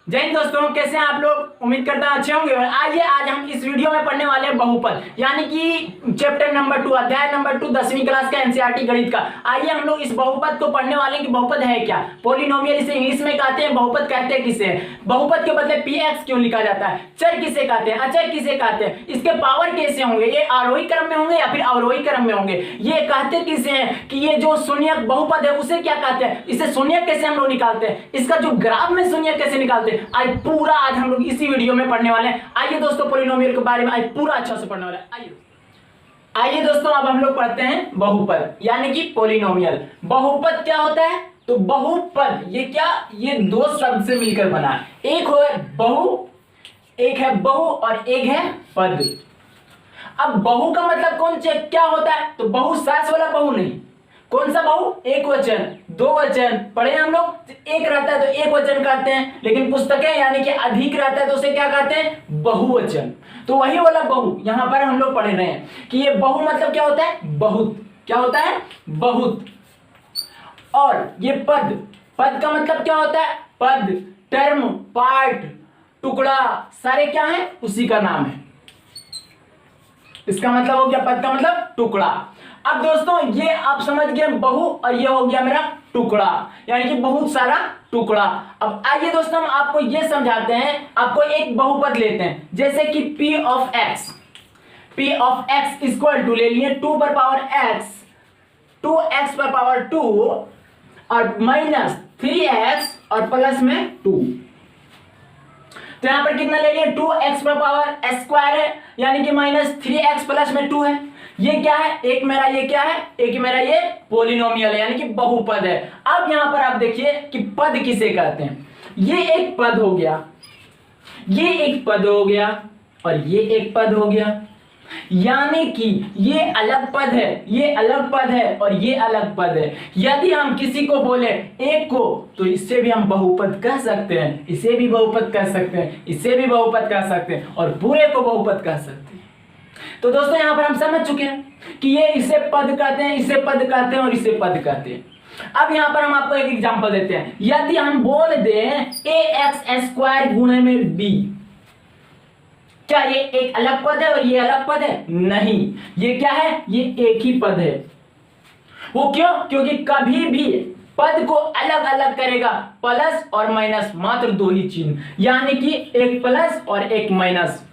जय हिंद दोस्तों, कैसे हैं आप लोग। उम्मीद करता हूं अच्छे होंगे। और आइए आज हम इस वीडियो में पढ़ने वाले हैं बहुपद, यानी कि चैप्टर नंबर 2 अध्याय नंबर 2 10वीं क्लास का एनसीईआरटी गणित का। आइए हम लोग इस बहुपद को पढ़ने वाले हैं कि बहुपद है क्या। पॉलिनोमियल इसे इंग्लिश में कहते हैं। बहुपद कहते हैं किसे। बहुपद के बदले px क्यों लिखा जाता है। चर किसे कहते हैं, अचर किसे कहते हैं, इसके पावर कैसे होंगे, ये आरोही क्रम में होंगे या फिर अवरोही क्रम में होंगे, ये कहते किसे हैं कि ये जो शून्यक बहुपद है उसे क्या कहते हैं, इसे शून्यक कैसे हम लोग निकालते हैं, इसका जो ग्राफ में शून्यक कैसे निकालते हैं, आज हम लोग इसी वीडियो में पढ़ने वाले हैं। आइए दोस्तों पॉलिनोमियल के बारे में आज पूरा अच्छा से पढ़ने वाले हैं। आइए दोस्तों अब हम लोग पढ़ते हैं बहुपद यानी कि पॉलिनोमियल। बहुपद क्या होता है, तो बहुपद ये क्या, ये दो शब्द से मिलकर बना है। एक है बहु और एक है पद। अब बहु का मतलब कौन सा क्या होता है, तो बहु सास वाला बहु नहीं। कौन सा बहु, एक वचन, दो वचन पढ़े हम लोग। एक रहता है तो एक वचन कहते हैं, लेकिन पुस्तकें यानी कि अधिक रहता है तो उसे क्या कहते हैं, बहुवचन। तो वही वाला बहु यहां पर हम लोग पढ़ रहे हैं कि ये बहु मतलब क्या होता है, बहुत। क्या होता है, बहुत। और ये पद, पद का मतलब क्या होता है, पद, टर्म, पार्ट, टुकड़ा, सारे क्या है, उसी का नाम है। इसका मतलब हो गया पद का मतलब टुकड़ा। अब दोस्तों ये आप समझ गए बहु, और ये हो गया मेरा टुकड़ा यानी कि बहुत सारा टुकड़ा। अब आइए दोस्तों हम आपको ये समझाते हैं। आपको एक बहुपद लेते हैं जैसे कि p of x equal to ले लिए 2 पर पावर x, 2x पर पावर 2 और माइनस 3x और प्लस में 2। तो यहां पर कितना ले लिए, 2x पर पावर स्क्वायर है यानी कि माइनस 3x प्लस में 2 है। ये क्या है, एक मेरा ये क्या है, एक मेरा ये पॉलिनोमियल है यानी कि बहुपद है। अब यहां पर आप देखिए कि पद किसे कहते हैं। ये एक पद हो गया, ये एक पद हो गया और ये एक पद हो गया, यानी कि ये अलग पद है, ये अलग पद है और ये अलग पद है। यदि हम किसी को बोले एक को, तो इससे भी हम बहुपद कह सकते हैं, इसे भी बहुपद कह सकते हैं, इसे भी बहुपद कह सकते हैं और पूरे को बहुपद कह सकते हैं। तो दोस्तों यहां पर हम समझ चुके हैं कि ये इसे पद कहते हैं, इसे पद कहते हैं और इसे पद कहते हैं। अब यहां पर हम आपको एक एग्जांपल देते हैं। यदि हम बोल दें ax² गुणे में b, क्या ये एक अलग पद है और ये अलग पद है, नहीं, ये क्या है, ये एक ही पद है। वो क्यों, क्योंकि कभी भी पद को अलग अलग करेगा प्लस और माइनस, मात्र दो ही चिन्ह, यानी कि एक प्लस और एक माइनस,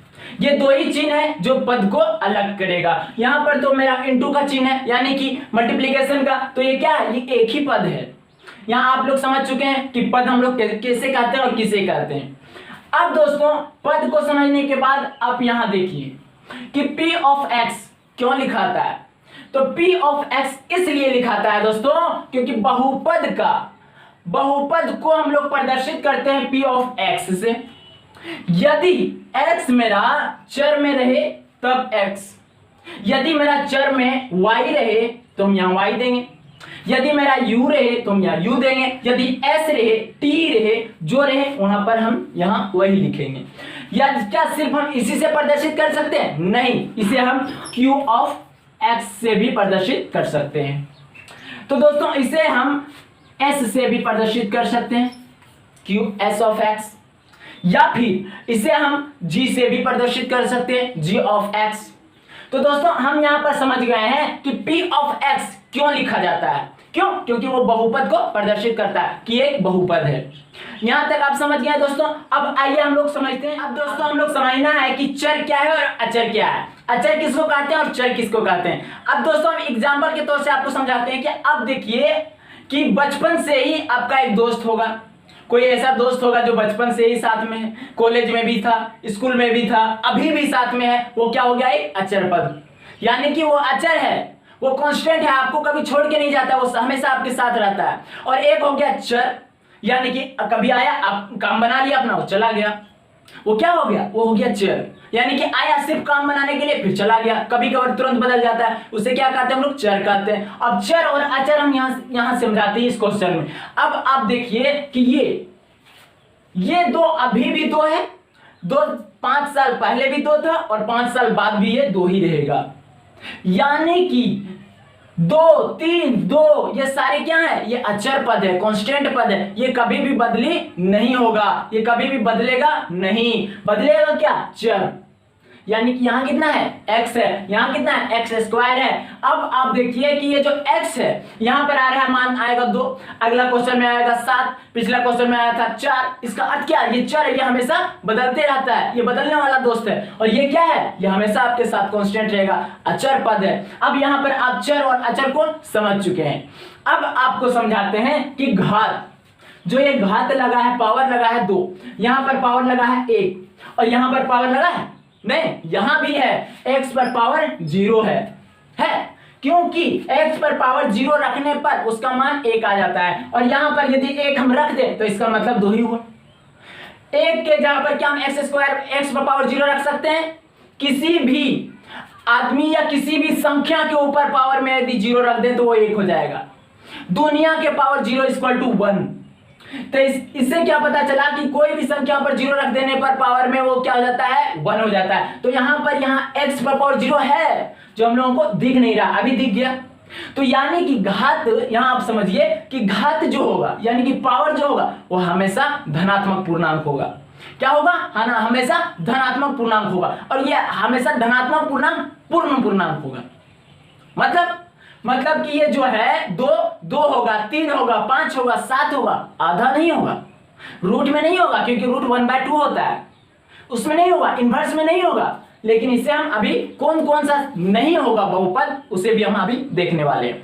ये दो ही चिन्ह है जो पद को अलग करेगा। यहां पर तो मेरा इनटू का चिन्ह है यानी कि मल्टीप्लिकेशन का, तो ये क्या है, ये एक ही पद है। यहां आप लोग समझ चुके हैं कि पद हम लोग कैसे कहते हैं और किसे कहते हैं। अब दोस्तों पद को समझने के बाद आप यहां देखिए कि p ऑफ x क्यों लिखाता है, तो p ऑफ x इसलिए लिखाता है दोस्तों क्योंकि बहुपद को हम लोग प्रदर्शित करते हैं p ऑफ x से। यदि x मेरा चर में रहे तब x, यदि मेरा चर में y रहे तो हम यहां y देंगे, यदि मेरा u रहे तो हम यहाँ u देंगे, यदि s रहे, t रहे, जो रहे वहां पर हम यहाँ वही लिखेंगे। या क्या सिर्फ हम इसी से प्रदर्शित कर सकते हैं, नहीं, इसे हम q ऑफ x से भी प्रदर्शित कर सकते हैं। तो दोस्तों इसे हम s से भी प्रदर्शित कर सकते हैं, q s ऑफ x, या फिर इसे हम g से भी प्रदर्शित कर सकते हैं, g ऑफ x। तो दोस्तों हम यहां पर समझ गए हैं कि p ऑफ x क्यों लिखा जाता है, क्यों, क्योंकि वो बहुपद को प्रदर्शित करता है कि एक बहुपद है। यहां तक आप समझ गए दोस्तों। अब आइए हम लोग समझते हैं। अब दोस्तों हम लोग समझना है कि चर क्या है और अचर क्या है, अचर किसको कहते हैं और चर किसको कहते हैं। अब दोस्तों हम एग्जाम्पल के तौर से आपको समझाते हैं कि अब देखिए कि बचपन से ही आपका एक दोस्त होगा, कोई ऐसा दोस्त होगा जो बचपन से ही साथ में है, कॉलेज में भी था, स्कूल में भी था, अभी भी साथ में है, वो क्या हो गया, एक अचर पद, यानी कि वो अचर है, वो कांस्टेंट है, आपको कभी छोड़ के नहीं जाता, वो हमेशा आपके साथ रहता है। और एक हो गया चर, यानी कि कभी आया, आप काम बना लिया अपना, वो चला गया, वो क्या हो गया, वो हो गया चर, यानी कि आया सिर्फ काम बनाने के लिए फिर चला गया, कभी कभार तुरंत बदल जाता है, उसे क्या कहते हैं हम लोग, चर कहते हैं। अब चर और अचर हम यहां समझाते हैं इस क्वेश्चन में। अब आप देखिए कि ये दो अभी भी दो है, 5 साल पहले भी दो था और 5 साल बाद भी ये दो ही रहेगा, यानी कि दो, तीन, दो, ये सारे क्या है? ये अचर पद है, कांस्टेंट पद है, ये कभी भी बदली नहीं होगा, ये कभी भी बदलेगा नहीं। बदलेगा क्या? चर। यानी कि यहां कितना है? x है, यहां कितना है? x स्क्वायर है। अब आप देखिए कि ये जो x है यहां पर आ रहा है, मान आएगा 2, अगला क्वेश्चन में आएगा 7, पिछला क्वेश्चन में आया था 4। इसका अर्थ क्या है? ये चर है, ये हमेशा बदलते रहता है, ये बदलने वाला दोस्त है। और ये क्या है? ये हमेशा आपके साथ कांस्टेंट रहेगा, अचर पद है। अब यहां पर आप चर और अचर को समझ चुके हैं। अब आपको समझाते हैं कि घात, जो ये घात लगा है, पावर लगा है 2, यहां पर पावर लगा है 1 और यहां पर पावर लगा है नहीं, यहां भी है, x पर पावर 0 है क्योंकि x पर पावर 0 रखने पर उसका मान 1 आ जाता है। और यहां पर यदि 1 हम रख दे तो इसका मतलब 2 ही हुआ। 1 के जगह पर क्या हम x स्क्वायर, x पर पावर 0 रख सकते हैं? किसी भी आदमी या किसी भी संख्या के ऊपर पावर में यदि 0 रख दे तो वो 1 हो जाएगा। दुनिया के पावर 0 इक्वल टू 1। तो इससे क्या पता चला कि कोई भी संख्या पर 0 रख देने पर पावर में वो क्या हो जाता है? 1 हो जाता है। तो यहां पर x पर पावर 0 है, जो हम लोगों को दिख नहीं रहा, अभी दिख गया। तो यानी कि घात, यहां आप समझिए कि घात जो होगा यानी कि पावर जो होगा वो हमेशा धनात्मक पूर्णांक होगा। क्या होगा? हमेशा धनात्मक पूर्णांक होगा। और ये हमेशा धनात्मक पूर्णांक पूर्ण पूर्णांक होगा। मतलब कि ये जो है 2 होगा, 3 होगा, 5 होगा, 7 होगा, आधा नहीं होगा, रूट में नहीं होगा क्योंकि रूट 1/2 होता है, उसमें नहीं होगा, इनवर्स में नहीं होगा। लेकिन इसे हम अभी कौन कौन सा नहीं होगा बहुपद, उसे भी हम अभी देखने वाले हैं।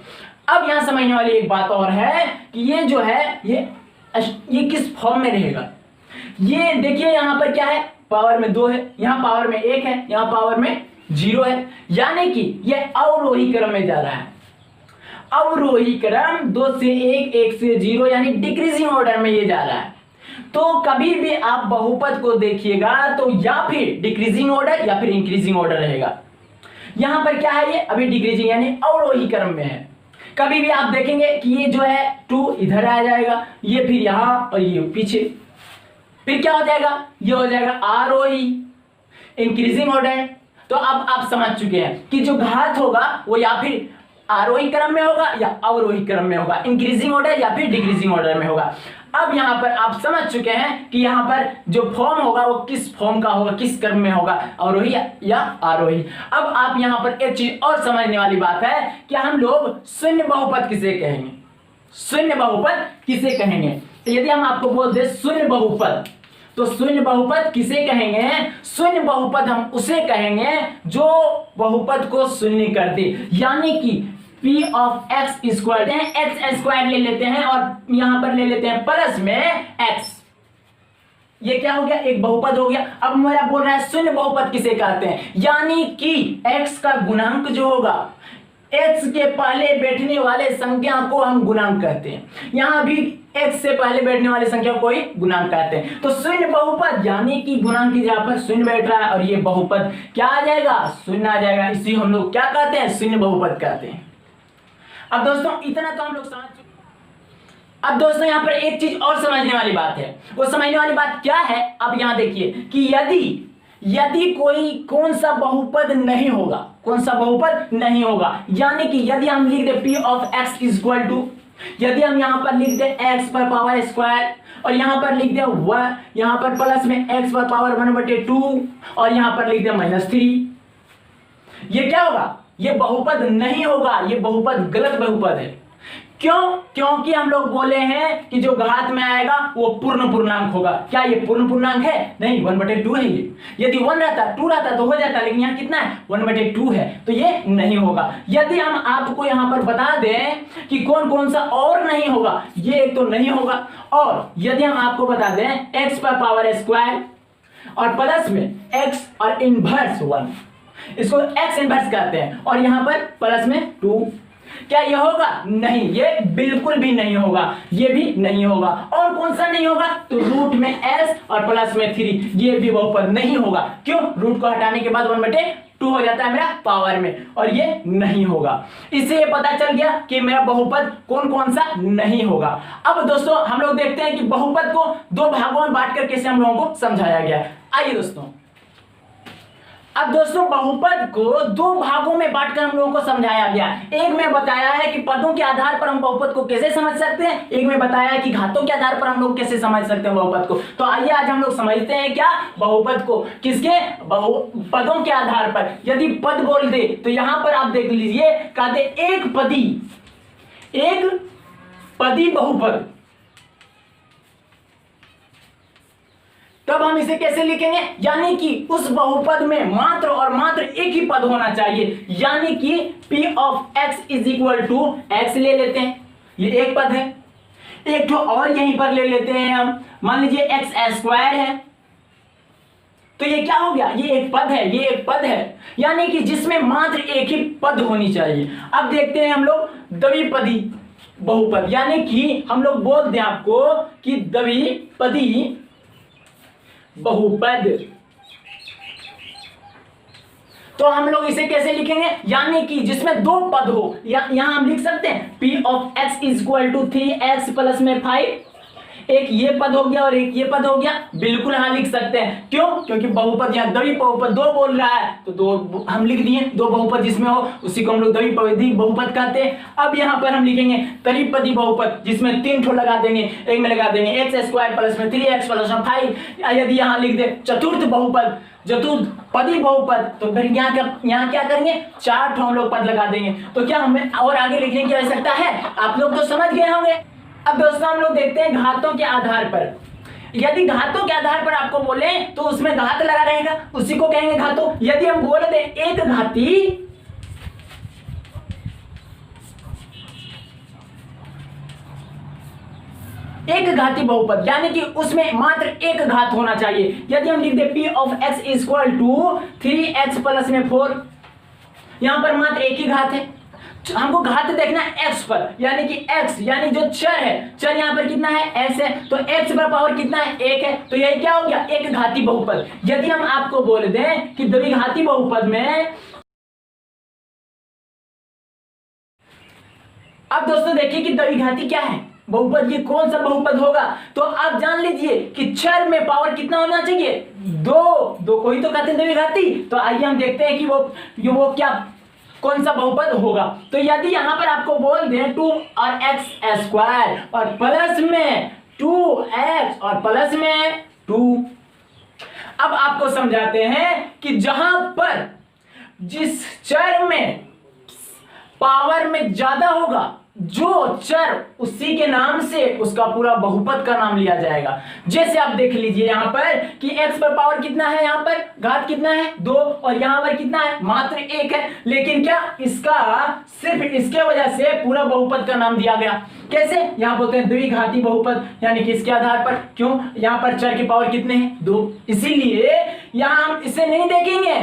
अब यहां समझने वाली एक बात और है कि ये जो है ये किस फॉर्म में रहेगा। ये देखिए यहां पर क्या है? पावर में 2 है, यहां पावर में 1 है, यहां पावर में 0 है। यानी कि ये अवरोही क्रम में जा रहा है। अवरोही क्रम 2 से 1, 1 से 0, यानी डिक्रीजिंग ऑर्डर में ये जा रहा है। तो कभी भी आप बहुपद को देखिएगा तो या फिर डिक्रीजिंग ऑर्डर या फिर इंक्रीजिंग ऑर्डर रहेगा। यहां पर क्या है? ये अभी डिक्रीजिंग यानी अवरोही क्रम में है। कभी भी आप देखेंगे कि ये जो है 2 इधर आ जाएगा, ये फिर यहां और ये पीछे, फिर क्या हो जाएगा? ये हो जाएगा आरोही, इंक्रीजिंग ऑर्डर। तो अब आप समझ चुके हैं कि जो घात होगा वो या फिर आरोही क्रम में होगा या अवरोही क्रम में होगा, इंक्रीजिंग ऑर्डर या फिर डिक्रीजिंग ऑर्डर में होगा। अब यहां पर आप समझ चुके हैं कि यहां पर जो फॉर्म होगा वो किस फॉर्म का होगा, किस क्रम में होगा, अवरोही या आरोही। अब आप यहां पर एक चीज और समझने वाली बात है कि हम लोग शून्य बहुपद किसे कहेंगे? शून्य बहुपद किसे कहेंगे? तो यदि हम आपको बोल दे शून्य बहुपद, तो शून्य बहुपद किसे कहेंगे? शून्य बहुपद हम उसे कहेंगे जो बहुपद को शून्य कर दे। यानी कि P ऑफ x स्क्वायर है, x स्क्वायर ले लेते हैं और यहां पर ले लेते हैं प्लस में x। ये क्या हो गया? एक बहुपद हो गया। अब मेरा बोल रहा है शून्य बहुपद किसे कहते हैं? यानी कि x का गुणांक जो होगा, x के पहले बैठने वाले संख्या को हम गुणांक कहते हैं। यहां भी x से पहले बैठने वाले संख्या को ही गुणांक कहते हैं। तो शून्य बहुपद यानी कि गुणांक की जगह पर शून्य बैठ रहा है और ये बहुपद क्या आ जाएगा? शून्य आ जाएगा। इसी हम लोग क्या कहते हैं? शून्य बहुपद कहते हैं। अब दोस्तों इतना तो हम लोग समझ चुके। अब दोस्तों यहां पर एक चीज और समझने वाली बात है। वो समझने वाली बात क्या है? अब यहां देखिए कि यदि कोई कौन सा बहुपद नहीं होगा, कौन सा बहुपद नहीं होगा, यानी कि यदि हम लिख दे P of x equal to, यदि हम यहां पर लिख दे x पर पावर स्क्वायर और यहां पर लिख दे यहां पर प्लस में x पर पावर 1/2 और यहां पर लिख दे -3, ये क्या होगा? ये बहुपद नहीं होगा, ये बहुपद गलत बहुपद है। क्यों? क्योंकि हम लोग बोले हैं कि जो घात में आएगा वो पूर्ण पूर्णांक होगा। क्या ये पूर्ण पूर्णांक है? नहीं, 1/2 है ये। यदि 1 रहता, 2 रहता तो हो जाता, लेकिन यहाँ कितना है? 1/2 है, तो ये नहीं होगा। यदि हम आपको यहाँ पर बता दें कि कौन कौन सा और नहीं होगा, ये एक तो नहीं होगा। और यदि हम आपको बता दें x पर पावर स्क्वायर और प्लस में x और इनवर्स 1, इसको x इनवर्स कहते हैं, और यहां पर प्लस में 2, क्या ये होगा? नहीं, ये बिल्कुल भी नहीं होगा, ये भी नहीं होगा। और कौन सा नहीं होगा? तो रूट में s और प्लस में 3, ये भी बहुपद नहीं होगा। क्यों? रूट को हटाने के बाद 1/2 हो जाता है मेरा पावर में, और ये नहीं होगा। इससे ये पता चल गया कि मेरा बहुपद कौन कौन सा नहीं होगा। अब दोस्तों हम लोग देखते हैं कि बहुपद को 2 भागों में बांट कर कैसे हम लोगों को समझाया गया। आइए दोस्तों, अब दोस्तों बहुपद को दो भागों में बांटकर हम लोगों को समझाया गया। एक में बताया है कि पदों के आधार पर हम बहुपद को कैसे समझ सकते हैं, एक में बताया है कि घातों के आधार पर हम लोग कैसे समझ सकते हैं बहुपद को। तो आइए आज हम लोग समझते हैं क्या बहुपद को, किसके पदों के आधार पर। यदि पद बोल दे तो यहां पर आप देख लीजिए, कहते एक पदी बहुपद, तब हम इसे कैसे लिखेंगे, यानी कि उस बहुपद में मात्र और मात्र एक ही पद होना चाहिए, यानी कि P of x is equal to x ले लेते हैं, ये एक पद है। एक तो और यहीं पर ले लेते हैं हम, मान लीजिए एक्स स्क्वायर है, तो ये क्या हो गया, ये एक पद है, यानी कि जिसमें मात्र एक ही पद होनी चाहिए। अब देखते हैं हम लोग द्विपदी बहुपद, यानी कि हम लोग बोल दें आपको कि द्विपदी बहुपद, तो हम लोग इसे कैसे लिखेंगे, यानी कि जिसमें दो पद हो, यहां हम लिख सकते हैं P of x is equal to 3x plus में 5, एक ये पद हो गया और एक ये पद हो गया, बिल्कुल हाँ लिख सकते हैं। क्यों, क्योंकि बहुपद यहाँ द्वि बहुपद दो बोल रहा है, तो दो हम लिख दिए, दो बहुपद जिसमें हो उसी को हम लोग द्विपदी बहुपद कहते हैं। अब यहाँ पर हम लिखेंगे त्रिपदी बहुपद, जिसमें तीन ठो लगा देंगे, एक में लगा देंगे एक्स स्क्वायर प्लस में 3x प्लस में 5। यदि यहाँ लिख दे चतुर्थ बहुपद, चतुर्पदी बहुपद, तो फिर यहाँ क्या करेंगे, चार ठो हम लोग पद लगा देंगे। तो क्या हमें और आगे लिखने की आवश्यकता है, आप लोग तो समझ गए होंगे। अब दोस्तों हम लोग देखते हैं घातों के आधार पर। यदि घातों के आधार पर आपको बोले तो उसमें घात लगा रहेगा, उसी को कहेंगे घातों। यदि हम बोल दे एक घाती बहुपद, यानी कि उसमें मात्र एक घात होना चाहिए। यदि हम लिख दे P of x is equal to 3x plus में 4, यहां पर मात्र एक ही घात है, हमको घात देखना है x पर, यानी कि x यानी जो चर है, चर यहाँ पर कितना है s है, तो x पर पावर कितना है, 1 है, तो यही क्या हो गया, एक घाती बहुपद। यदि हम आपको बोल दें कि द्विघाती बहुपद में, अब दोस्तों देखिए कि द्विघाती क्या है बहुपद, ये कौन सा बहुपद होगा, तो आप जान लीजिए कि चर में पावर कितना होना चाहिए, दो को ही तो कहते हैं द्विघाती। तो आइए हम देखते हैं कि वो क्या कौन सा बहुपद होगा। तो यदि यहां पर आपको बोल दें 2 और x स्क्वायर और प्लस में 2x और प्लस में 2, अब आपको समझाते हैं कि जहां पर जिस चर में पावर में ज्यादा होगा जो चर, उसी के नाम से उसका पूरा बहुपद का नाम लिया जाएगा। जैसे आप देख लीजिए यहां पर कि x पर पावर कितना है, यहां पर घात कितना है 2 और यहां पर कितना है मात्र 1 है, लेकिन क्या इसका सिर्फ इसके वजह से पूरा बहुपद का नाम दिया गया। कैसे, यहां बोलते हैं द्विघाती बहुपद, यानी कि इसके आधार पर, क्यों, यहां पर चर के पावर कितने हैं 2, इसीलिए यहां हम इसे नहीं देखेंगे,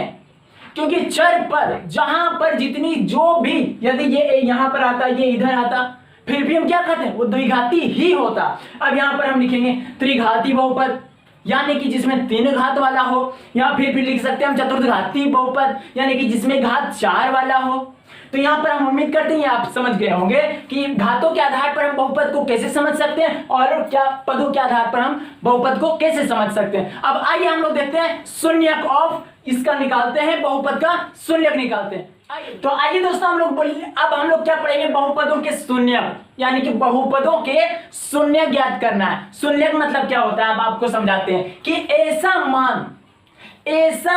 क्योंकि चर पर जहां पर जितनी जो भी, यदि ये यहां पर आता, ये इधर आता, फिर भी हम क्या कहते हैं, वो द्विघाती ही होता। अब यहां पर हम लिखेंगे त्रिघाती बहुपद, यानी कि जिसमें 3 घात वाला हो, या फिर भी लिख सकते हैं हम चतुर्घाती बहुपद, यानी कि जिसमें घात 4 वाला हो। तो यहां पर हम उम्मीद करते हैं आप समझ गए होंगे कि घातों के आधार पर हम बहुपद को कैसे समझ सकते हैं और क्या पदों के आधार पर हम बहुपद को कैसे समझ सकते हैं। अब आइए हम लोग देखते हैं शून्यक ऑफ इसका निकालते हैं, बहुपद का शून्यक निकालते हैं। तो आइए दोस्तों हम लोग बोलिए, अब हम लोग क्या पढ़ेंगे, बहुपदों के शून्यक, यानी कि बहुपदों के शून्यक ज्ञात करना है। शून्यक मतलब क्या होता है, अब आपको समझाते हैं कि ऐसा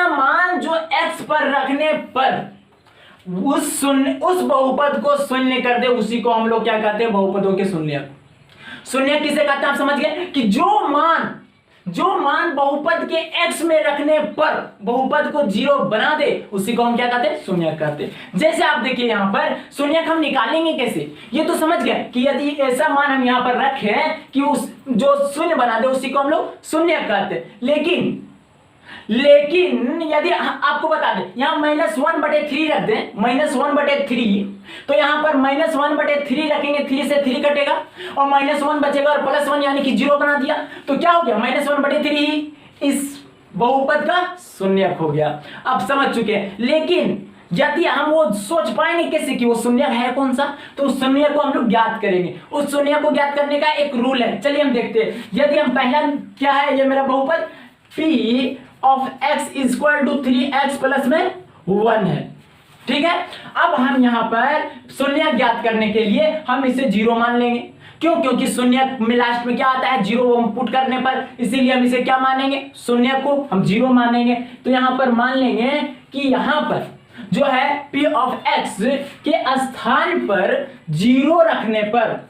मान जो x पर रखने पर उस बहुपद को शून्य कर दे, उसी को हम लोग क्या कहते हैं, बहुपदों के शून्यक। शून्यक किसे कहते हैं आप समझ गए, कि जो मान बहुपद के x में रखने पर बहुपद को 0 बना दे, उसी को हम क्या कहते हैं, शून्यक कहते हैं। जैसे आप देखिए यहां पर शून्यक हम निकालेंगे कैसे, ये तो समझ गए कि यदि ऐसा मान हम यहां पर रखें कि उस जो शून्य बना दे, उसी को हम लोग शून्यक कहते हैं। लेकिन यदि आपको बता दें यहां -1/3 रख दें, -1/3, तो यहां पर -1/3 रखेंगे, 3 से 3 कटेगा और -1 बचेगा और +1 यानी कि 0 बना दिया, तो क्या हो गया, -1/3 इस बहुपद का शून्यक हो गया। अब समझ चुके हैं। लेकिन यदि हम वो सोच पाएंगे कैसे कि वो शून्यक है कौन सा, तो उस शून्यक को हम लोग ज्ञात करेंगे। उस शून्यक को ज्ञात करने का एक रूल है, चलिए हम देखते हैं। यदि हम पहला क्या है, ये मेरा बहुपद P of x equal to 3x plus में 1 है। ठीक है, अब हम यहां पर शून्य ज्ञात करने के लिए हम इसे 0 मान लेंगे। क्यों? क्योंकि शून्य में लास्ट में क्या आता है 0 वो पुट करने पर, इसीलिए हम इसे क्या मानेंगे, शून्य को हम 0 मानेंगे। तो यहां पर मान लेंगे कि यहां पर जो है p ऑफ x के स्थान पर 0 रखने पर,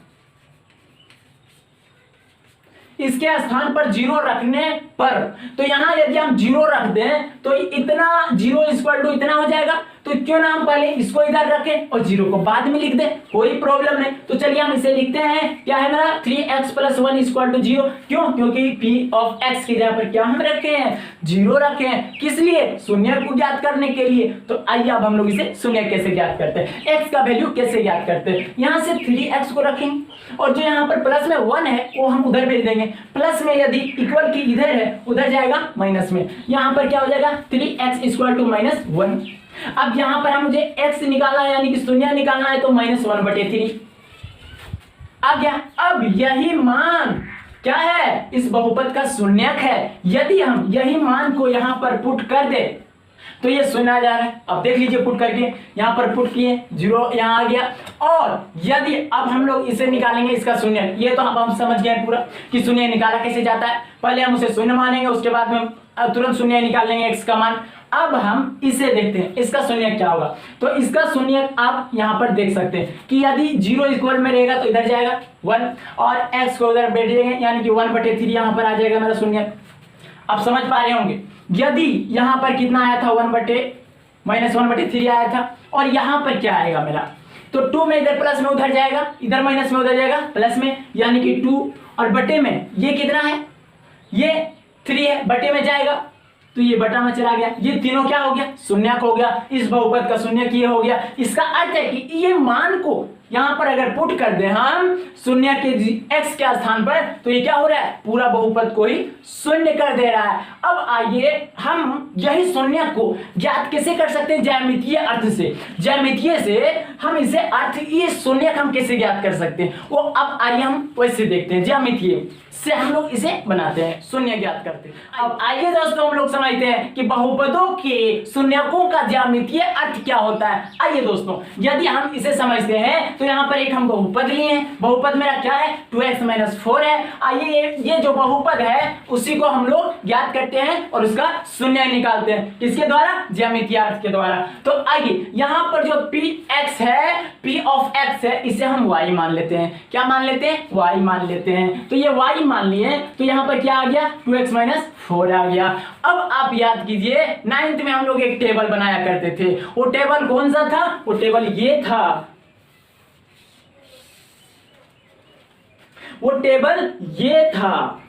इसके स्थान पर 0 रखने पर, तो यहां यदि हम 0 रख दें तो इतना 0 इक्वल टू इतना हो जाएगा। तो क्यों ना हम पहले इसको इधर रखें और 0 को बाद में लिख दें, कोई प्रॉब्लम नहीं। तो चलिए हम इसे लिखते हैं, क्या है मेरा 3x प्लस 1 इक्वल टू 0। क्यों? क्योंकि p ऑफ x की जगह पर क्या हम रखे हैं, 0 रखे हैं। किस लिए? शून्य को ज्ञात करने के लिए। तो आइए अब हम लोग इसे शून्य कैसे ज्ञात करते हैं, x का वैल्यू कैसे ज्ञात करते हैं। यहां से 3x को रखेंगे और जो यहां पर प्लस में 1 है वो हम उधर भेज देंगे। प्लस में यदि इक्वल की इधर है उधर जाएगा माइनस में, यहां पर क्या हो जाएगा 3x इक्वल टू -1। अब यहां पर हम मुझे x निकालना है यानी कि शून्य निकालना है, तो -1/3 आ गया। अब यही मान क्या है, इस बहुपद का शून्यक है। यदि हम यही मान को यहां पर पुट कर दे तो ये शून्य आ जा रहा है। अब देख लीजिए पुट करके, यहां पर पुट किए 0 यहां आ गया। और यदि अब हम लोग इसे निकालेंगे इसका शून्य, ये तो हम समझ गए पूरा कि शून्य निकाला कैसे जाता है। पहले हम उसे शून्य मानेंगे, उसके बाद में तुरंत शून्य निकाल लेंगे x का मान। अब हम इसे देखते हैं इसका शून्य क्या होगा। तो इसका शून्य आप यहां पर देख सकते हैं कि यदि 0 इक्वल में रहेगा तो इधर जाएगा 1 और x को उधर बैठ जाएंगे यानी कि 1/3 यहां पर आ जाएगा मेरा शून्य। अब समझ पा रहे होंगे, यदि यहां पर कितना आया था -1/3 आया था और यहां पर क्या आएगा मेरा, तो 2 में इधर प्लस में उधर जाएगा, इधर माइनस में उधर जाएगा प्लस में, यानी कि 2 और बटे में ये कितना है, ये 3 है, बटे में जाएगा तो ये बटा में चला गया। ये तीनों क्या हो गया, शून्य हो गया। इस बहुपद का शून्य ये हो गया। इसका अर्थ है कि ये मान को यहां पर अगर पुट कर दे हम शून्य के x के स्थान पर, तो ये क्या हो रहा है, पूरा बहुपद को ही शून्य कर दे रहा है। अब आइए हम यही शून्य को ज्ञात कैसे कर सकते हैं, ज्यामितीय अर्थ से। ज्यामितीय से हम इसे अर्थ, ये शून्य हम कैसे ज्ञात कर सकते हैं वो अब आइए हम वैसे देखते हैं। ज्यामितीय से हम लोग इसे बनाते हैं, शून्य ज्ञात करते हैं। अब आइए दोस्तों हम लोग समझते हैं कि बहुपदों के शून्यकों का ज्यामितीय अर्थ क्या होता है। आइए दोस्तों, यदि हम इसे समझते हैं तो यहाँ पर एक हम बहुपद लिए हैं। बहुपद मेरा क्या है, 2x - 4 है। आइए ये जो बहुपद है उसी को हम लोग ज्ञात करते हैं और उसका शून्य निकालते हैं। किसके द्वारा, ज्यामितीय अर्थ के द्वारा। तो आइए यहाँ पर जो px है, p ऑफ x है, इसे हम y मान लेते हैं। क्या मान लेते हैं, y मान लेते हैं। तो ये y मान लिए तो यहां पर क्या आ गया, 2x - 4 आ गया। अब आप याद कीजिए 9th में हम लोग एक टेबल बनाया करते थे। वो टेबल कौन सा था, वो टेबल ये था, वो टेबल ये था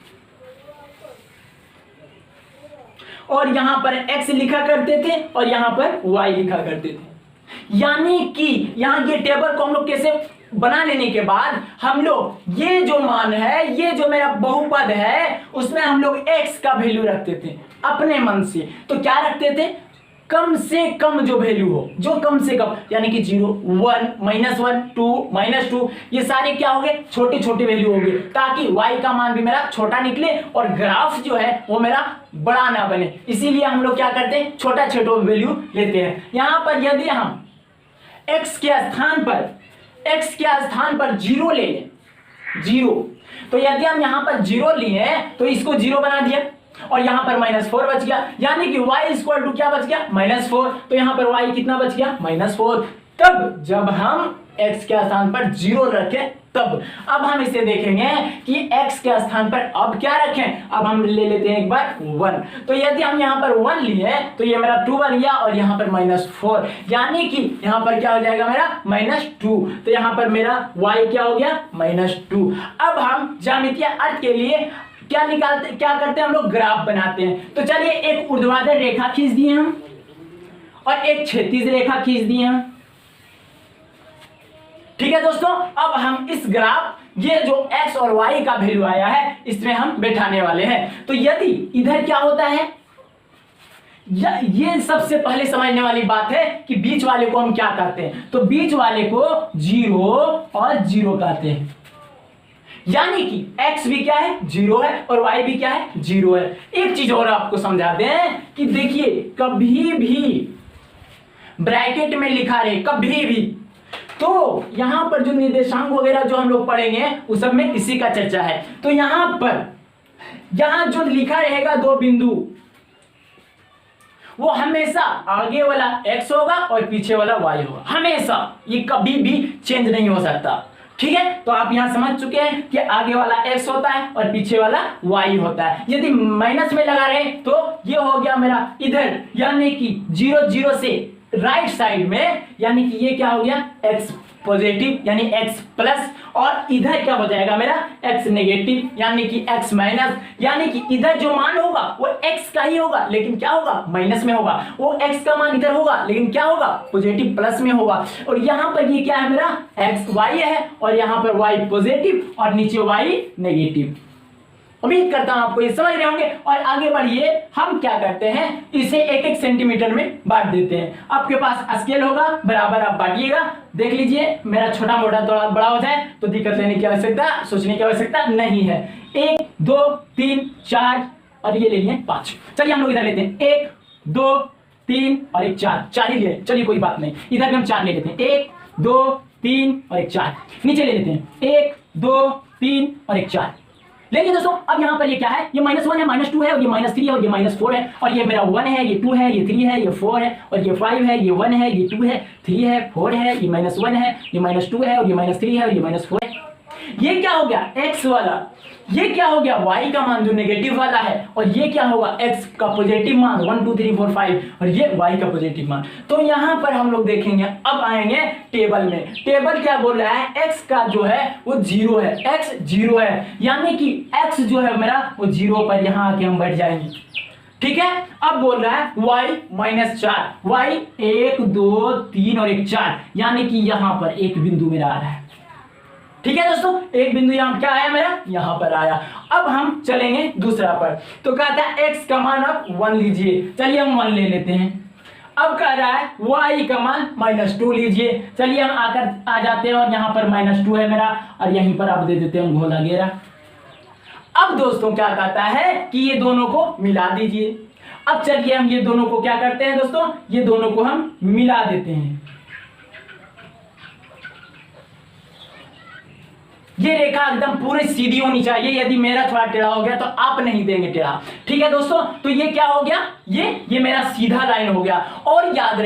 और यहां पर x लिखा करते थे और यहां पर y लिखा करते थे। यानी कि यहां ये टेबल को हम लोग कैसे बना लेने के बाद हम लोग ये जो मान है, ये जो मेरा बहुपद है, उसमें हम लोग x का वैल्यू रखते थे अपने मन से। तो क्या रखते थे, कम से कम जो वैल्यू हो, जो कम से कम, यानी कि 0 1 -1 2 -2, ये सारे क्या हो गए, छोटे छोटे वैल्यू हो गए, ताकि y का मान भी मेरा छोटा निकले और ग्राफ जो है वो मेरा बड़ा ना बने। इसीलिए हम लोग क्या करते हैं, छोटा छोटा वैल्यू लेते हैं। यहां पर यदि हम x के स्थान पर 0 ले लें, 0, तो यदि हम यहां पर 0 लिए तो इसको 0 बना दिया और यहां पर -4 बच गया, यानी कि y इक्वल टू क्या बच गया, -4। तो यहां पर y कितना बच गया, -4। तब जब हम x के स्थान पर 0 रखें तब। अब हम इसे देखेंगे कि x के स्थान पर अब क्या रखें। अब हम ले लेते हैं एक बार 1। तो यदि हम यहाँ पर 1 लिए तो ये मेरा 2 बन गया और यहाँ पर -4, यानी कि यहाँ पर क्या हो जाएगा मेरा -2। तो यहाँ पर मेरा y क्या हो गया, -2। अब हम ज्यामितीय अर्थ के लिए क्या करते हैं, हम लोग ग्राफ बनाते हैं। तो चलिए एक ऊर्ध्वाधर रेखा खींच दिए हम और एक क्षैतिज रेखा खींच दिए हम। ठीक है दोस्तों, अब हम इस ग्राफ, ये जो x और y का वैल्यू आया है, इसमें हम बैठाने वाले हैं। तो यदि इधर क्या होता है, ये सबसे पहले समझने वाली बात है कि बीच वाले को हम क्या कहते हैं। तो बीच वाले को 0 और 0 कहते हैं। यानी कि x भी क्या है 0 है और y भी क्या है 0 है। एक चीज और आपको समझा दें कि देखिए कभी भी ब्रैकेट में लिखा रहे, कभी भी, तो यहां पर जो निर्देशांक वगैरह जो हम लोग पढ़ेंगे उस सब में इसी का चर्चा है। तो यहां जो लिखा रहेगा दो बिंदु, वो हमेशा आगे वाला x होगा और पीछे वाला y होगा, हमेशा, ये कभी भी चेंज नहीं हो सकता। ठीक है, तो आप यहां समझ चुके हैं कि आगे वाला x होता है और पीछे वाला y होता है। यदि माइनस में लगा रहे तो ये हो गया मेरा इधर, यानी कि 0 0 से राइट साइड में, यानी कि ये क्या हो गया x पॉजिटिव यानी x प्लस, और इधर क्या हो जाएगा मेरा x नेगेटिव यानी कि x माइनस, यानी कि इधर जो मान होगा वो x का ही होगा लेकिन क्या होगा माइनस में होगा, वो x का मान इधर होगा लेकिन क्या होगा पॉजिटिव प्लस में होगा। और यहां पर ये क्या है मेरा x y है और यहां पर y पॉजिटिव और नीचे y नेगेटिव। उम्मीद करता हूं आपको ये समझ रहे होंगे। और आगे बढ़िए, हम क्या करते हैं, इसे 1-1 सेंटीमीटर में बांट देते हैं। आपके पास स्केल होगा, बराबर आप बांटिएगा। देख लीजिए मेरा छोटा मोटा थोड़ा बड़ा हो जाए तो दिक्कत लेने की आवश्यकता, सोचने की आवश्यकता नहीं है। 1 2 3 4 और ये ले लिए 5। चलिए हम लोग इधर लेते हैं 1 2 3 और एक 4 ही ले, चलिए कोई बात नहीं, इधर भी हम 4 ले लेते हैं, 1 2 3 और एक 4। नीचे ले लेते हैं 1 2 3 और एक 4। लेकिन दोस्तों अब यहाँ पर ये क्या है, ये -1 है, -2 है और ये -3 है और ये -4 है और ये मेरा 1 है, ये 2 है, ये 3 है, ये 4 है और ये 5 है, ये 1 है, ये 2 है, 3 है, 4 है, ये -1 है, ये -2 है और ये -3 है और ये -4 है। ये क्या हो गया x वाला, ये क्या हो गया y का मान जो नेगेटिव वाला है, और ये क्या होगा x का पॉजिटिव मान 1 2 3 4 5 और ये y का पॉजिटिव मान। तो यहाँ पर हम लोग देखेंगे, अब आएंगे टेबल में। टेबल क्या बोल रहा है, x का जो है वो 0 है, x 0 है, यानी कि x जो है मेरा वो 0 पर यहाँ आके हम बैठ जाएंगे। ठीक है, अब बोल रहा है y -4, y 1 2 3 और एक 4, यानी कि यहाँ पर एक बिंदु मेरा आ रहा है। ठीक है दोस्तों, एक बिंदु यहाँ क्या आया मेरा, यहाँ पर आया। अब हम चलेंगे दूसरा पर, तो कहता है x का मान अब 1 लीजिए, चलिए हम 1 ले लेते हैं। अब कह रहा है y का मान -2 लीजिए, चलिए हम आ जाते हैं और यहाँ पर -2 है मेरा और यहीं पर आप दे देते हैं घोला घेरा। अब दोस्तों क्या कहता है कि ये दोनों को मिला दीजिए। अब चलिए हम ये दोनों को क्या करते हैं दोस्तों, ये दोनों को हम मिला देते हैं। ये रेखा एकदम पूरी सीधी होनी चाहिए, यदि मेरा थोड़ा टेढ़ा हो गया तो आप नहीं देंगे टेढ़ा। ठीक है दोस्तों, तो ये क्या हो गया, ये मेरा सीधा लाइन हो गया। और याद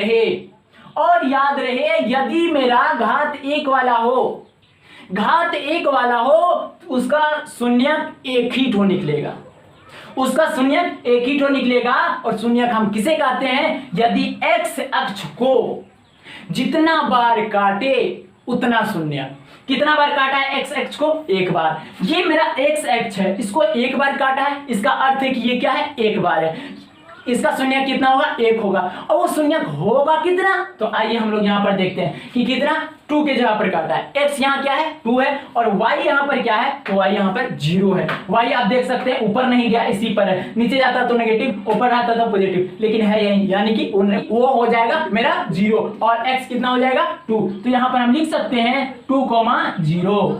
रहे यदि मेरा घात 1 वाला हो उसका शून्यक एक ही ठो निकलेगा, और शून्यक हम किसे कहते हैं, यदि x अक्ष को जितना बार काटे उतना शून्यक। कितना बार काटा है x अक्ष को, एक बार। ये मेरा x अक्ष है, इसको एक बार काटा है, इसका अर्थ है कि ये क्या है, एक बार है। इसका शून्यक कितना होगा, 1 होगा। और वो शून्यक होगा कितना, तो आइए हम लोग यहाँ पर देखते हैं कि कितना, 2 के जगह पर काटा है। x यहाँ क्या है 2 है और y यहाँ पर क्या है, तो y यहाँ पर 0 है। y आप देख सकते हैं ऊपर नहीं गया, इसी पर है, नीचे जाता तो नेगेटिव, ऊपर आता था पॉजिटिव, लेकिन है यही, यानी कि वो हो जाएगा मेरा 0 और x कितना हो जाएगा 2। तो यहाँ पर हम लिख सकते हैं 2,0।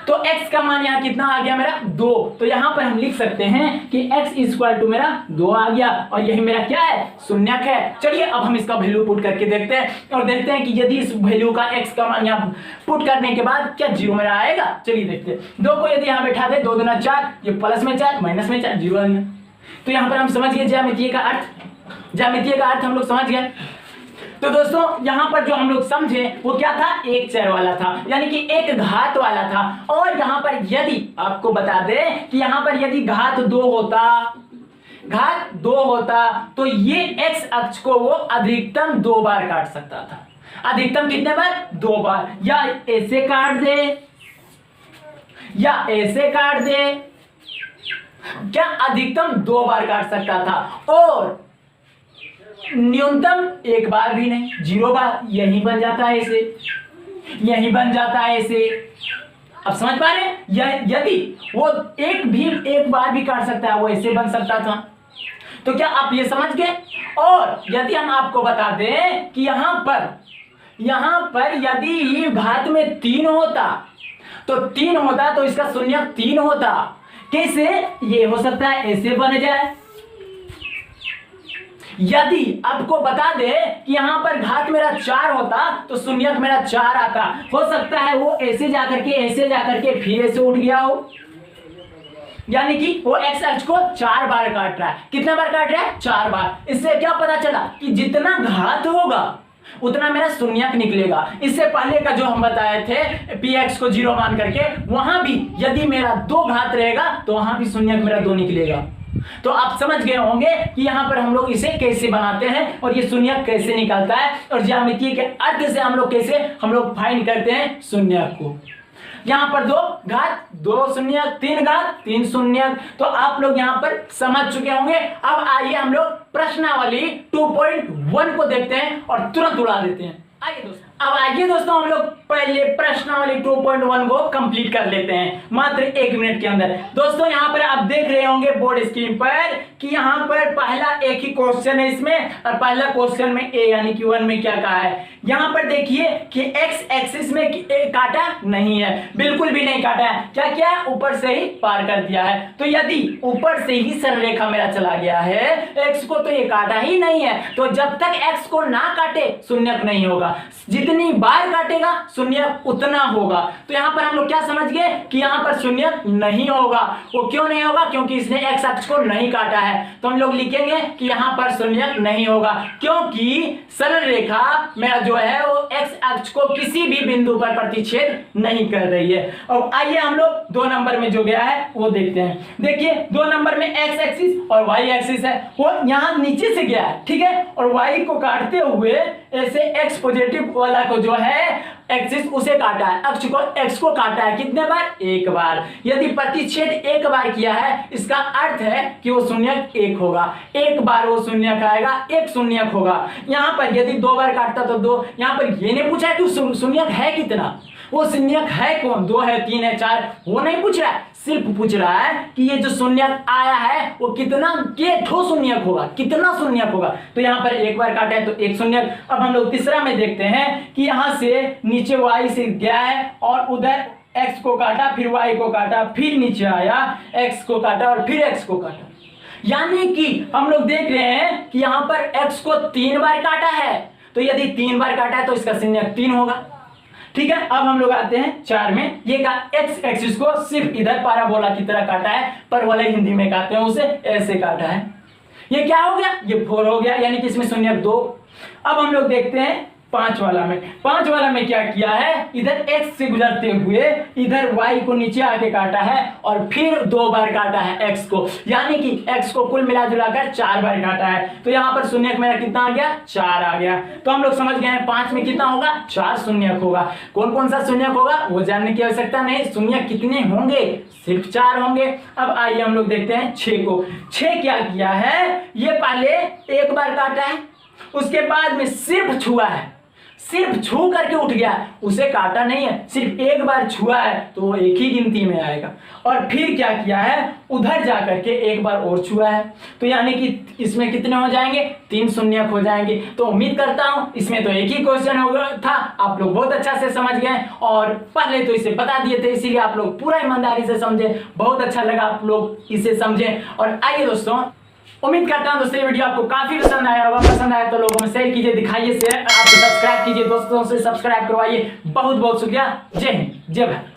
तो x का मान यहाँ कितना आ गया मेरा 2। तो यहाँ पर हम लिख सकते हैं कि x इक्वल टू मेरा 2 आ गया और यही मेरा क्या है, शून्यक है। चलिए अब हम इसका वैल्यू पुट करके देखते हैं और देखते हैं कि यदि इस वैल्यू का x का मान यहाँ पुट करने के बाद क्या 0 मेरा आएगा। चलिए देखते हैं, 2 को यदि यहाँ बैठा दे, 2 दूना 4, ये प्लस में 4 माइनस में 4 0 आएगा। तो यहाँ पर हम समझ गए ज्यामितीय का अर्थ हम लोग समझ गए। तो दोस्तों यहाँ पर जो हम लोग समझे वो क्या था, एक चर वाला था, यानी कि एक घात वाला था। और यहाँ पर यदि आपको बता दें कि यहाँ पर यदि घात 2 होता तो ये x अक्ष को वो अधिकतम 2 बार काट सकता था। अधिकतम कितने बार, 2 बार, या ऐसे काट दे या ऐसे काट दे, क्या अधिकतम 2 बार काट सकता था और न्यूनतम 1 बार भी नहीं, 0 बार। यही बन जाता है ऐसे, अब समझ पा रहे हैं। यदि वो एक बार भी काट सकता है, वो ऐसे बन सकता था। तो क्या आप ये समझ गए। और यदि हम आपको बता दें कि यहाँ पर यदि घात में 3 होता तो 3 होता तो इसका शून्यक 3 होता। कैसे? ये हो सकता है ऐसे बन जाए। यदि आपको बता दे कि यहां पर घात मेरा 4 होता तो शून्यक मेरा 4 आता। हो सकता है वो ऐसे जाकर के फिर ऐसे उठ गया हो, यानी कि वो एक्स अक्ष को 4 बार काट रहा है। कितना बार काट रहा है? 4 बार। इससे क्या पता चला कि जितना घात होगा उतना मेरा शून्यक निकलेगा। इससे पहले का जो हम बताए थे पी एक्स को 0 मान करके, वहां भी यदि मेरा 2 घात रहेगा तो वहां भी शून्यक मेरा 2 निकलेगा। तो आप समझ गए होंगे कि यहां पर हम लोग इसे कैसे बनाते हैं और ये शून्यक कैसे निकलता है, और ज्यामिति के अर्थ से हम लोग फाइंड करते हैं शून्यक को। यहां पर 2 घात 2 शून्यक, 3 घात 3 शून्यक। तो आप लोग यहां पर समझ चुके होंगे। अब आइए हम लोग प्रश्नावली 2.1 को देखते हैं और तुरंत उड़ा देते हैं। आइए दोस्तों हम लोग पहले प्रश्नावली 2.1 को कंप्लीट कर लेते हैं मात्र 1 मिनट के अंदर। दोस्तों यहाँ पर आप देख रहे होंगे बोर्ड स्क्रीन पर कि यहाँ पर पहला एक ही क्वेश्चन है इसमें, और पहला क्वेश्चन में ए यानी कि 1 में क्या कहा है। यहाँ पर देखिए कि एक्स एक्सिस में काटा नहीं है, बिल्कुल भी नहीं काटा है। क्या क्या? ऊपर से ही पार कर दिया है। तो यदि ऊपर से ही सरल रेखा मेरा चला गया है, एक्स को तो ये काटा ही नहीं है, तो जब तक एक्स को ना काटे शून्यक नहीं होगा। जितनी बार काटेगा शून्यक उतना होगा। तो यहाँ पर हम लोग क्या समझ गए कि यहाँ पर शून्यक नहीं होगा। वो क्यों नहीं होगा? क्योंकि इसने एक्स अक्ष को नहीं काटा है। तो हम लोग लिखेंगे कि यहाँ पर शून्यक नहीं होगा, क्योंकि सरल रेखा मेरा जो है वो एक्स अक्ष को किसी भी बिंदु पर प्रतिच्छेद नहीं कर रही है। और आइए हम लोग 2 नंबर में जो गया है वो देखते हैं। देखिए 2 नंबर में एक्स एक्सिस और वाई एक्सिस है, वो यहाँ नीचे से गया है, ठीक है, और वाई को काटते हुए ऐसे एक्स पॉजिटिव वाला को जो है एक्सिस उसे काटा है, अक्ष को एक्स को काटा है। कितने बार? 1 बार। यदि प्रतिच्छेद 1 बार किया है, इसका अर्थ है कि वो शून्यक 1 होगा। 1 बार वो शून्यक आएगा, 1 शून्यक होगा। यहाँ पर यदि 2 बार काटता तो 2। यहाँ पर ये नहीं पूछा है कि शून्यक है कितना, वो शून्यक है कौन, 2 है 3 है 4, वो नहीं पूछ रहा है। सिर्फ पूछ रहा है कि ये जो शून्यक आया है वो कितना के ठो शून्यक होगा, कितना शून्यक होगा। तो यहाँ पर 1 बार काटा है तो 1 शून्यक। अब हम लोग तीसरा में देखते हैं कि यहाँ से नीचे y से गया है और उधर x को काटा, फिर y को काटा, फिर नीचे आया x को काटा और फिर x को काटा। यानी कि हम लोग देख रहे हैं कि यहाँ पर x को 3 बार काटा है। तो यदि 3 बार काटा है तो इसका शून्यक 3 होगा। ठीक है, अब हम लोग आते हैं 4 में। ये का एक्स एक्सिस को सिर्फ इधर पैराबोला की तरह काटा है, पर वाले हिंदी में कहते हैं उसे ऐसे काटा है। ये क्या हो गया? ये 4 हो गया, यानी कि इसमें शून्यक 2। अब हम लोग देखते हैं 5 वाला में। 5 वाला में क्या किया है? इधर x से गुजरते हुए इधर y को नीचे आके काटा है और फिर 2 बार काटा है x को, यानी कि x को कुल मिला जुलाकर 4 बार काटा है। तो यहाँ पर शून्यक मेरा कितना आ गया? 4 आ गया। तो हम लोग समझ गए हैं 5 में कितना होगा? 4 शून्यक होगा। कौन कौन सा शून्यक होगा वो जानने की आवश्यकता नहीं, शून्यक कितने होंगे? सिर्फ 4 होंगे। अब आइए हम लोग देखते हैं 6 को। 6 क्या किया है? ये पहले 1 बार काटा है, उसके बाद में सिर्फ छुआ है, सिर्फ छू करके उठ गया, उसे काटा नहीं है, सिर्फ 1 बार छुआ है तो वो एक ही गिनती में आएगा। और फिर क्या किया है? उधर जाकर के 1 बार और छुआ है, तो यानी कि इसमें कितने हो जाएंगे? 3 शून्यक हो जाएंगे। तो उम्मीद करता हूं इसमें तो एक ही क्वेश्चन हो गया था, आप लोग बहुत अच्छा से समझ गए और पहले तो इसे बता दिए थे, इसीलिए आप लोग पूरा ईमानदारी से समझे। बहुत अच्छा लगा आप लोग इसे समझे। और आइए दोस्तों, उम्मीद करता हूं दोस्तों ये वीडियो आपको काफी पसंद आया होगा। पसंद आया तो लोगों में शेयर कीजिए, दिखाइए शेयर, आप सब्सक्राइब कीजिए, दोस्तों से सब्सक्राइब करवाइए। बहुत बहुत शुक्रिया। जय हिंद, जय भारत।